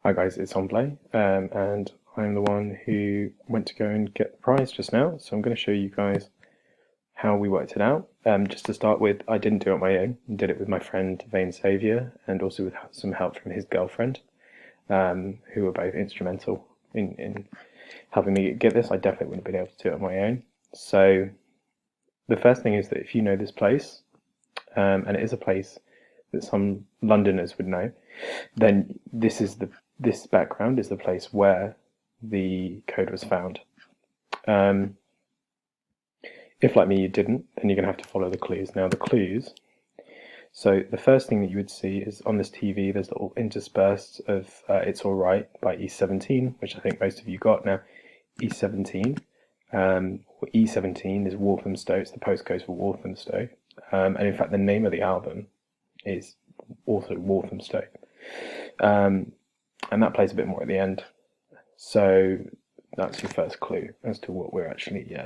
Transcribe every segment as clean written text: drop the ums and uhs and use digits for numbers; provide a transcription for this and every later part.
Hi guys, it's Omblay, and I'm the one who went to go and get the prize just now. So I'm going to show you guys how we worked it out. Just to start with, I didn't do it on my own. I did it with my friend Vain Saviour, and also with some help from his girlfriend, who were both instrumental in helping me get this. I definitely wouldn't have been able to do it on my own. So the first thing is that if you know this place, and it is a place that some Londoners would know, then this background is the place where the code was found. If, like me, you didn't, then you're going to have to follow the clues. Now, the clues, so the first thing that you would see is on this TV, there's little interspersed of It's Alright by E17, which I think most of you got. Now, E17, or E17 is Walthamstow, it's the postcode for Walthamstow. And in fact, the name of the album is also Walthamstow. And that plays a bit more at the end. So that's your first clue as to what we're actually,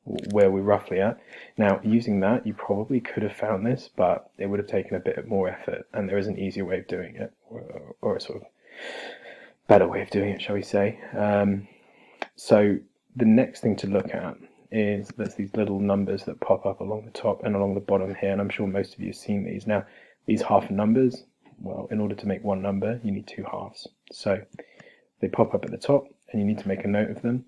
where we're roughly at. Now, using that, you probably could have found this, but it would have taken a bit more effort, and there is an easier way of doing it, or a sort of better way of doing it, shall we say. So the next thing to look at is there's these little numbers that pop up along the top and along the bottom here, and I'm sure most of you have seen these. Now, these half numbers, well, in order to make one number, you need two halves. So they pop up at the top, and you need to make a note of them.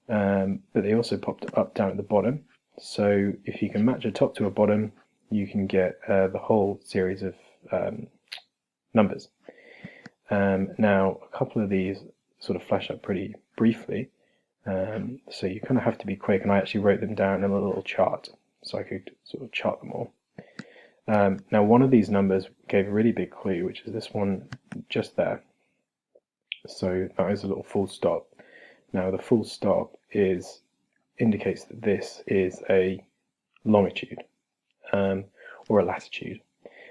But they also popped up down at the bottom. So if you can match a top to a bottom, you can get the whole series of numbers. Now, a couple of these sort of flash up pretty briefly. So you kind of have to be quick, and I actually wrote them down in a little chart so I could sort of chart them all. Now, one of these numbers gave a really big clue, which is this one just there. So that is a little full stop. Now, the full stop indicates that this is a longitude, or a latitude,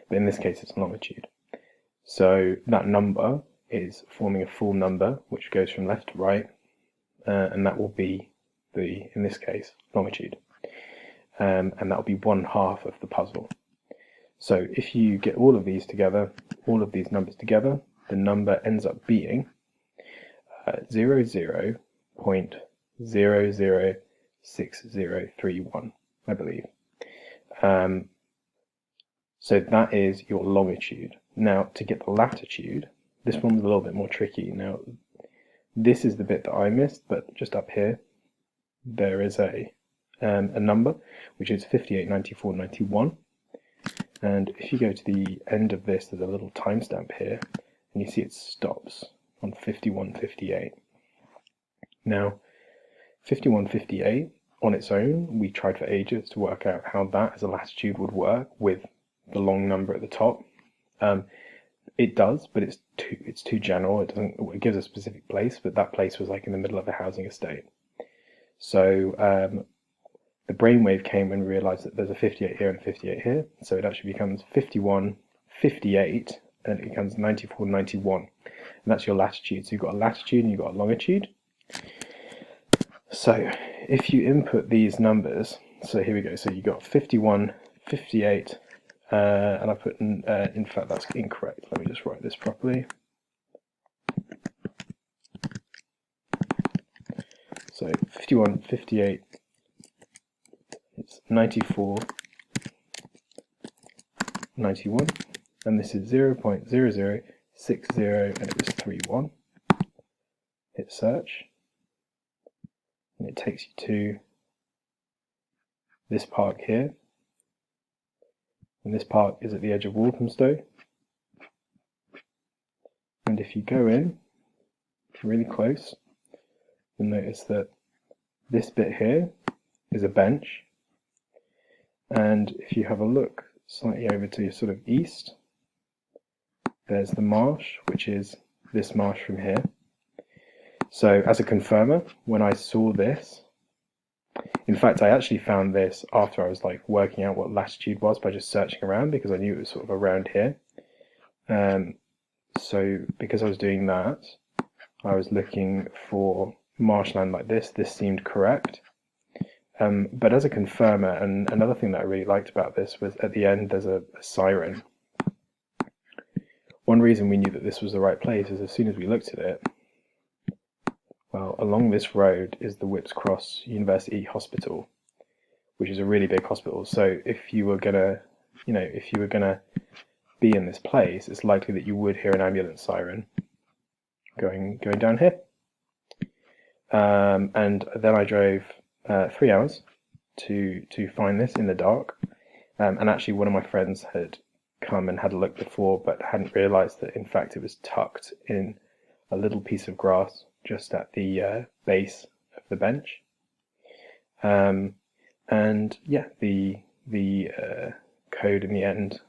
but in this case it's longitude. So that number is forming a full number, which goes from left to right, and that will be in this case, longitude. And that will be one half of the puzzle. So if you get all of these together, all of these numbers together, the number ends up being 00.006031, I believe. So that is your longitude. Now, to get the latitude, this one was a little bit more tricky. Now, this is the bit that I missed, but just up here, there is a number, which is 589491. And if you go to the end of this, there's a little timestamp here, and you see it stops on 5158. Now, 5158 on its own, we tried for ages to work out how that as a latitude would work with the long number at the top. It does, but it's too general. It gives a specific place, but that place was like in the middle of a housing estate. So the brainwave came when we realized that there's a 58 here and a 58 here, so it actually becomes 5158, and it becomes 9491, and that's your latitude. So you've got a latitude and you've got a longitude. So if you input these numbers, so here we go, so you got 5158, and I put in fact that's incorrect, let me just write this properly. So 5158, it's 9491, and this is 0.0060, and it was 31. Hit search, and it takes you to this park here, and this park is at the edge of Walthamstow. And if you go in really close, you'll notice that this bit here is a bench, and if you have a look slightly over to your sort of east, there's the marsh, which is this marsh from here. So as a confirmer, when I saw this, in fact I actually found this after I was like working out what latitude was by just searching around, because I knew it was sort of around here. So because I was doing that, I was looking for marshland like this seemed correct. But as a confirmer, and another thing that I really liked about this was at the end there's a siren, one reason we knew that this was the right place is as soon as we looked at it, well, along this road is the Whipps Cross University Hospital, which is a really big hospital. So if you were gonna, be in this place, it's likely that you would hear an ambulance siren going down here. And then I drove 3 hours to find this in the dark. And actually, one of my friends had come and had a look before, but hadn't realised that in fact it was tucked in a little piece of grass just at the base of the bench. And yeah, the code in the end,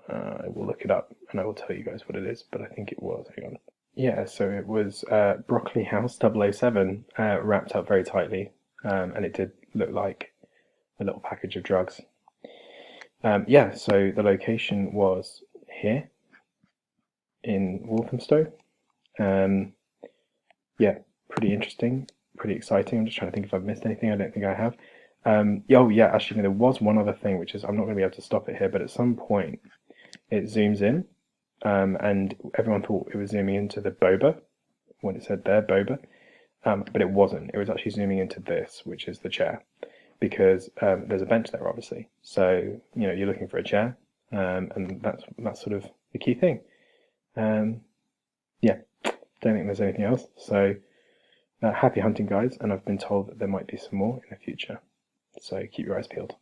I will look it up and I will tell you guys what it is, but I think it was, hang on. Yeah, so it was Broccoli House 007, wrapped up very tightly, and it did look like a little package of drugs. Yeah, so the location was here in Walthamstow. Yeah, pretty interesting, pretty exciting. I'm just trying to think if I've missed anything. I don't think I have. Oh yeah, actually there was one other thing, which is I'm not going to be able to stop it here, but at some point it zooms in, and everyone thought it was zooming into the boba when it said there boba, but it wasn't. It was actually zooming into this, which is the chair, because there's a bench there, obviously. So you're looking for a chair, and that's sort of the key thing. Yeah, don't think there's anything else. So happy hunting, guys, and I've been told that there might be some more in the future. So keep your eyes peeled.